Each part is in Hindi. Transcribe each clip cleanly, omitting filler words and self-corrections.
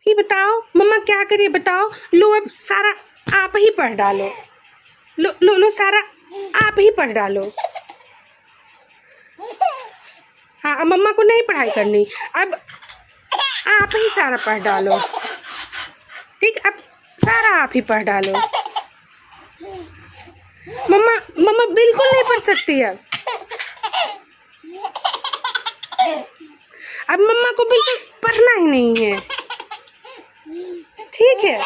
ही बताओ मम्मा क्या करिए बताओ। लो अब सारा आप ही पढ़ डालो। लो लो लो सारा आप ही पढ़ डालो। हाँ अब मम्मा को नहीं पढ़ाई करनी, अब आप ही सारा पढ़ डालो। ठीक, अब सारा आप ही पढ़ डालो। मम्मा मम्मा बिल्कुल नहीं पढ़ सकती अब मम्मा को बिल्कुल पढ़ना ही नहीं है। ठीक है,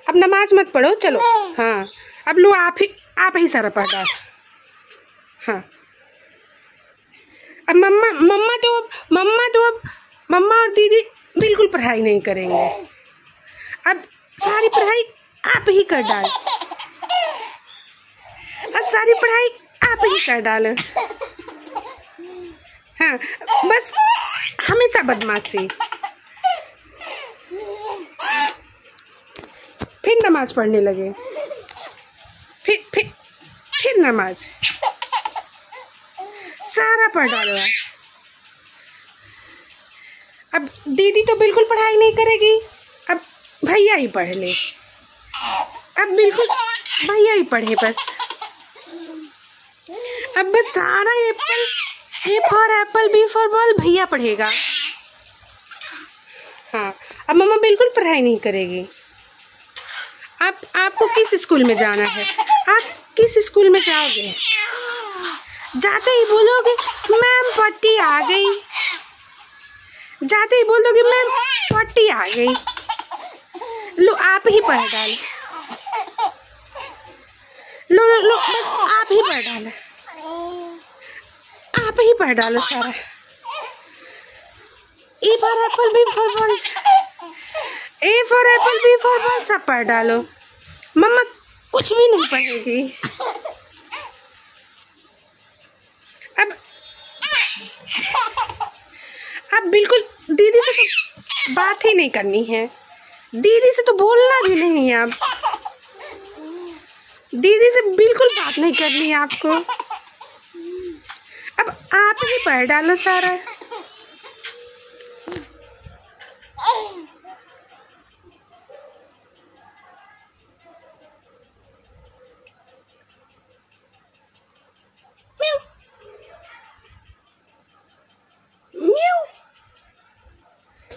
अब नमाज मत पढ़ो, चलो। हाँ अब लो आप ही सारा पढ़ डाल। हाँ अब मम्मा और दीदी बिल्कुल पढ़ाई नहीं करेंगे। अब सारी पढ़ाई आप ही कर डाल। अब सारी पढ़ाई आप ही कर डाल। हाँ बस हमेशा बदमाशी। फिर नमाज पढ़ने लगे, फिर नमाज सारा पढ़ डालो। अब दीदी तो बिल्कुल पढ़ाई नहीं करेगी, अब भैया ही पढ़ ले। अब बिल्कुल भैया ही पढ़े बस। अब बस सारा apple, A for apple, B for ball भैया पढ़ेगा। हाँ अब मम्मा बिल्कुल पढ़ाई नहीं करेगी। आपको किस स्कूल में जाना है? आप किस स्कूल में जाओगे? जाते ही बोलोगे मैम पट्टी आ गई। जाते ही बोलोगे मैम पट्टी आ गई। लो आप ही पढ़ डाल। लो लो लो बस आप ही पढ़ डालो। आप ही पढ़ डालो सारा। A for apple, B for ball, A for apple, B for ball सब पढ़ डालो। मम्मा कुछ भी नहीं पढ़ेगी। अब बिल्कुल दीदी से तो बात ही नहीं करनी है। दीदी से तो बोलना भी नहीं है। आप दीदी से बिल्कुल बात नहीं करनी है आपको। अब आप ही पढ़ डालो सारा।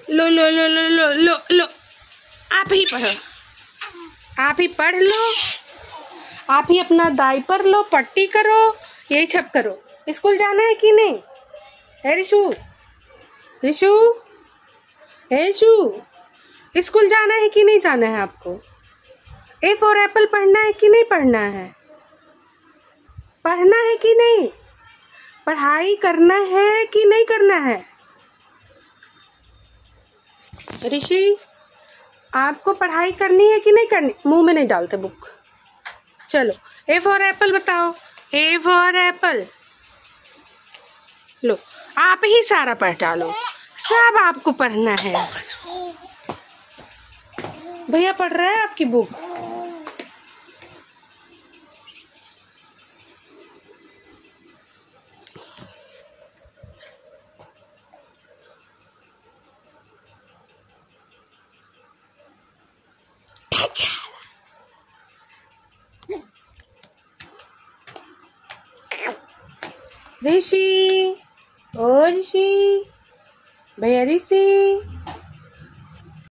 लो लो लो लो लो लो लो आप ही पढ़ो। आप ही पढ़ लो, आप ही अपना डायपर लो, पट्टी करो, यही सब करो। स्कूल जाना है कि नहीं? है रिशु, रिशु, रिशु, स्कूल जाना है कि नहीं जाना है आपको? ए फॉर एप्पल पढ़ना है कि नहीं पढ़ना है? पढ़ना है कि नहीं? पढ़ाई करना है कि नहीं करना है? ऋषि आपको पढ़ाई करनी है कि नहीं करनी? मुंह में नहीं डालते बुक। चलो ए फॉर एप्पल बताओ। ए फॉर एप्पल। लो आप ही सारा पढ़ डालो, सब आपको पढ़ना है। भैया पढ़ रहा है आपकी बुक। ऋषि, ओ ऋषि, भैया ऋषि।